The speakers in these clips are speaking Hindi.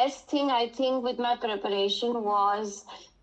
Best thing I think with my preparation was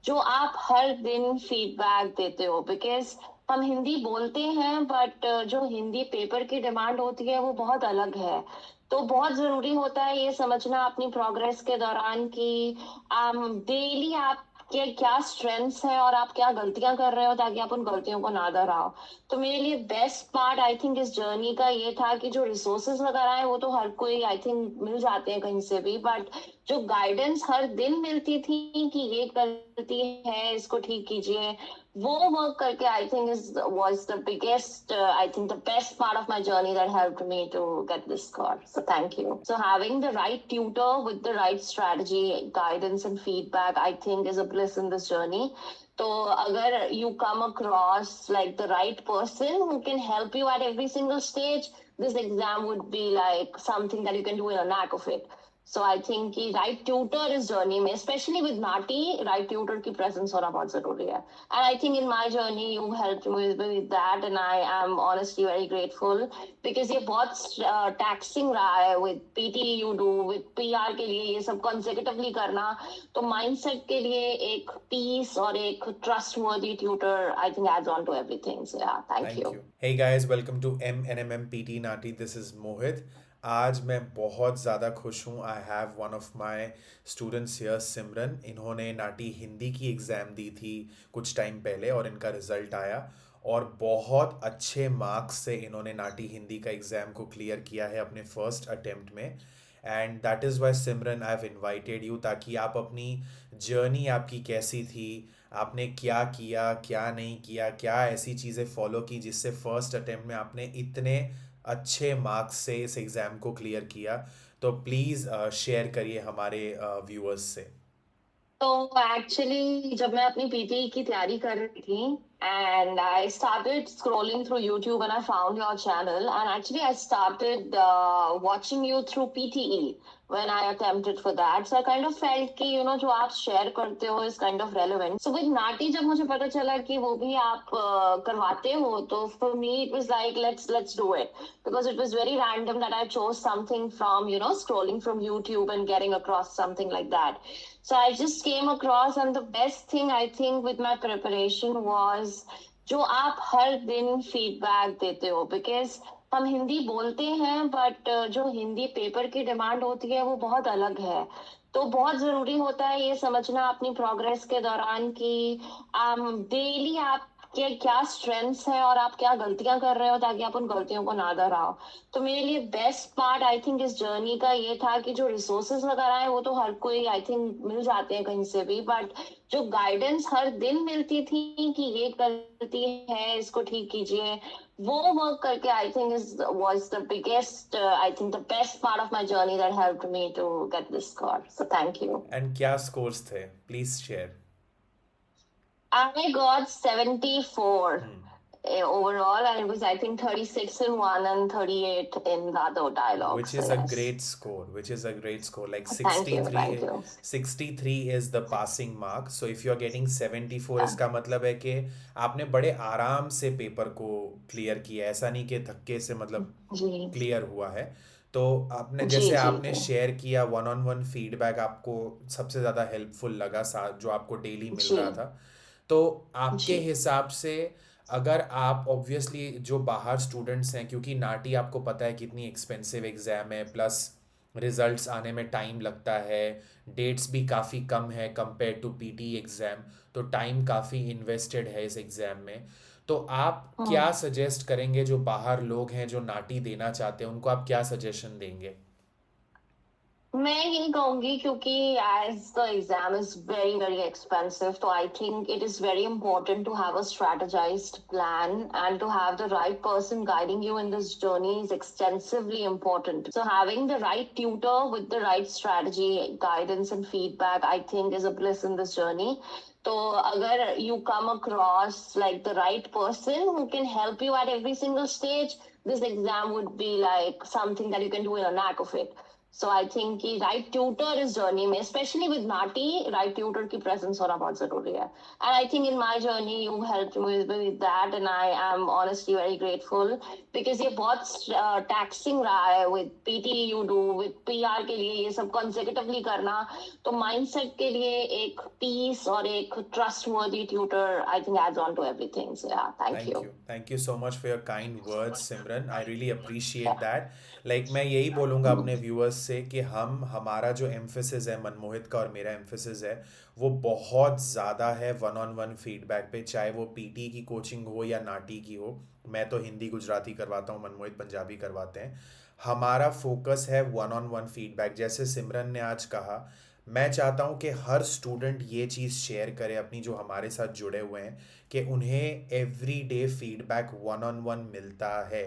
जो आप हर दिन फीडबैक देते हो, बिकॉज हम हिंदी बोलते हैं बट जो हिंदी पेपर की डिमांड होती है वो बहुत अलग है। तो बहुत जरूरी होता है ये समझना अपनी प्रोग्रेस के दौरान कि डेली आप के क्या स्ट्रेंथ्स हैं और आप क्या गलतियां कर रहे हो, ताकि आप उन गलतियों को ना दोहराओ। तो मेरे लिए बेस्ट पार्ट आई थिंक इस जर्नी का ये था कि जो रिसोर्सेज वगैरह है वो तो हर कोई आई थिंक मिल जाते हैं कहीं से भी, बट जो गाइडेंस हर दिन मिलती थी कि ये गलती है, इसको ठीक कीजिए, वो वर्क करके I think is was the biggest I think the best part of my journey that helped me to get this score. So thank you. So having the right tutor with the right strategy, guidance and feedback I think is a bliss in this journey. तो अगर you come across like the right person who can help you at every single stage, this exam would be like something that you can do in a knack of it. So I think कि right tutor इस journey में, especially with Nati, right tutor की presence होना बहुत जरूरी है. And I think in my journey you helped me with that, and I am honestly very grateful because ये बहुत taxing रहा है with PT you do, with PR के लिए ये सब consecutively करना, तो mindset के लिए एक peace और एक trustworthy tutor I think adds on to everything. So yeah, thank Thank you. you. Hey guys, welcome to MNMM PT Nati. This is Mohit. आज मैं बहुत ज़्यादा खुश हूँ. I have one of my students here, Simran. इन्होंने नाटी हिंदी की एग्ज़ाम दी थी कुछ टाइम पहले और इनका रिज़ल्ट आया और बहुत अच्छे मार्क्स से इन्होंने नाटी हिंदी का एग्ज़ाम को क्लियर किया है अपने फर्स्ट अटेम्प्ट में. And that is why Simran I have invited you, ताकि आप अपनी जर्नी आपकी कैसी थी, आपने क्या किया क्या नहीं किया, क्या ऐसी चीज़ें फॉलो की जिससे फर्स्ट अटेम्प्ट में आपने इतने अच्छे मार्क्स से इस एग्ज़ाम को क्लियर किया. तो प्लीज़ शेयर करिए हमारे व्यूअर्स से. तो एक्चुअली जब मैं अपनी पीटी की तैयारी कर रही थी and I started scrolling through YouTube and I found your channel, and actually I started watching you through PTE when I attempted for that. So I kind of felt कि जो आप share करते हो is kind of relevant. So with Nati जब मुझे पता चला कि वो भी आप करवाते हो, तो for me it was like let's do it, because it was very random that I chose something from scrolling from YouTube and getting across something like that. So I just came across, and the best thing I think with my preparation was जो आप हर दिन फीडबैक देते हो, बिकॉज हम हिंदी बोलते हैं बट जो हिंदी पेपर की डिमांड होती है वो बहुत अलग है। तो बहुत जरूरी होता है ये समझना अपनी प्रोग्रेस के दौरान कि डेली आप के क्या स्ट्रेंथ्स हैं और आप क्या गलतियां कर रहे हो, ताकि आप उन गलतियों को ना दोहराओ। तो मेरे लिए बेस्ट पार्ट आई थिंक इस जर्नी का ये था कि जो रिसोर्सेज वगैरह है वो तो हर कोई आई थिंक मिल जाते हैं कहीं से भी, बट जो गाइडेंस हर दिन मिलती थी कि ये गलती है, इसको ठीक कीजिए, वो वर्क करके I think is was the biggest I think the best part of my journey that helped me to get this score. So thank you. And क्या स्कोर्स थे, please share. I got 74 overall, and it was I think 36 in one and 38 in the other dialogue. Which So is a yes, great score, which is a great score. Like thank you, 63, thank you. 63 is the passing mark. So if you are getting 74, Yeah. इसका मतलब है कि आपने बड़े आराम से पेपर को क्लियर किया, ऐसा नहीं कि धक्के से मतलब जी क्लियर हुआ है. तो आपने जी जैसे जी आपने जी शेयर किया, वन ऑन वन फीडबैक आपको सबसे ज़्यादा हेल्पफुल लगा, साथ जो आपको डेली मिल जी रहा था. तो आपके जी हिसाब से, अगर आप ऑब्वियसली जो बाहर स्टूडेंट्स हैं, क्योंकि नाटी आपको पता है कितनी एक्सपेंसिव एग्ज़ाम है, प्लस रिजल्ट्स आने में टाइम लगता है, डेट्स भी काफ़ी कम है कंपेयर टू पीटी एग्ज़ाम, तो टाइम काफ़ी इन्वेस्टेड है इस एग्ज़ाम में. तो आप हम्म। क्या सजेस्ट करेंगे, जो बाहर लोग हैं जो नाटी देना चाहते हैं, उनको आप क्या सजेशन देंगे? मैं यही कहूंगी क्योंकि as the exam is very very expensive, तो I think it is very important to have a strategized plan and to have the right person guiding you in this journey is extensively important. So having the right tutor with the right strategy, guidance and feedback I think is a bliss in this journey. तो अगर you come across like the right person who can help you at every single stage, this exam would be like something that you can do in a knack of it. So I think कि राइट ट्यूटर इस जर्नी में, specially with NAATI, right tutor की प्रेजेंस होना बहुत जरूरी है. And I think in my journey you helped me with that, and I am honestly very grateful, because ये बहुत टैक्सिंग रहा है with PT you do, with PR के लिए ये सब कंसेक्यूटिवली करना. तो माइंडसेट के लिए एक पीस और एक trustworthy tutor I think adds on to everything. So yeah, thank Thank you. you. Thank you so much for your kind words, Simran. I really appreciate that. Like मैं यही बोलूँगा अपने व्यूअर्स से कि हमारा जो एम्फेसिस है, मनमोहित का और मेरा एम्फेसिस है, वो बहुत ज़्यादा है वन ऑन वन फीडबैक पे, चाहे वो पीटी की कोचिंग हो या नाटी की हो. मैं तो हिंदी गुजराती करवाता हूँ, मनमोहित पंजाबी करवाते हैं. हमारा फोकस है वन ऑन वन फीडबैक. जैसे सिमरन ने आज कहा, मैं चाहता हूँ कि हर स्टूडेंट ये चीज़ शेयर करे अपनी, जो हमारे साथ जुड़े हुए हैं, कि उन्हें every day feedback one on one मिलता है.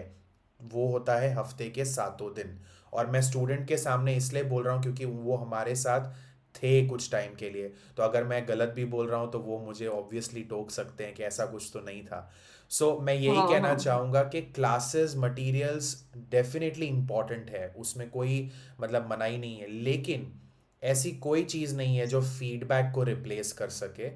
वो होता है हफ्ते के 7 दिन. और मैं स्टूडेंट के सामने इसलिए बोल रहा हूँ क्योंकि वो हमारे साथ थे कुछ टाइम के लिए. तो अगर मैं गलत भी बोल रहा हूँ तो वो मुझे ऑब्वियसली टोक सकते हैं कि ऐसा कुछ तो नहीं था. सो मैं यही कहना चाहूँगा कि क्लासेस मटेरियल्स डेफिनेटली इम्पॉर्टेंट है, उसमें कोई मतलब मनाही नहीं है, लेकिन ऐसी कोई चीज़ नहीं है जो फीडबैक को रिप्लेस कर सके.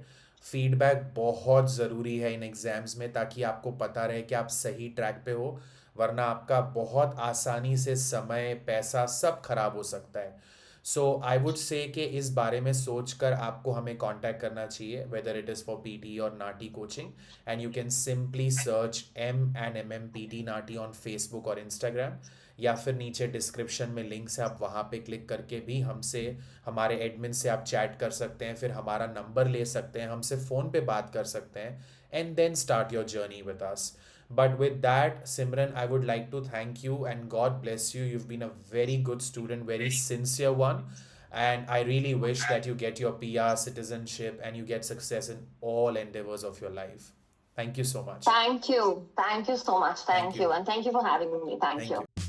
फीडबैक बहुत ज़रूरी है इन एग्ज़ाम्स में, ताकि आपको पता रहे कि आप सही ट्रैक पे हो, वरना आपका बहुत आसानी से समय पैसा सब खराब हो सकता है. सो आई वुड से कि इस बारे में सोचकर आपको हमें कांटेक्ट करना चाहिए, whether it is for PT और NAATI coaching. And you can simply search MNMM PT NAATI on Facebook और इंस्टाग्राम, या फिर नीचे डिस्क्रिप्शन में लिंक्स है, आप वहाँ पे क्लिक करके भी हमसे, हमारे एडमिन से आप चैट कर सकते हैं, फिर हमारा नंबर ले सकते हैं, हमसे फ़ोन पे बात कर सकते हैं, and then start your journey with us. But with that, Simran, I would like to thank you and God bless you. You've been a very good student, very sincere one. And I really wish that you get your PR citizenship and you get success in all endeavors of your life. Thank you so much. Thank you. Thank you so much. Thank Thank you. you. And thank you for having me. Thank Thank you. you.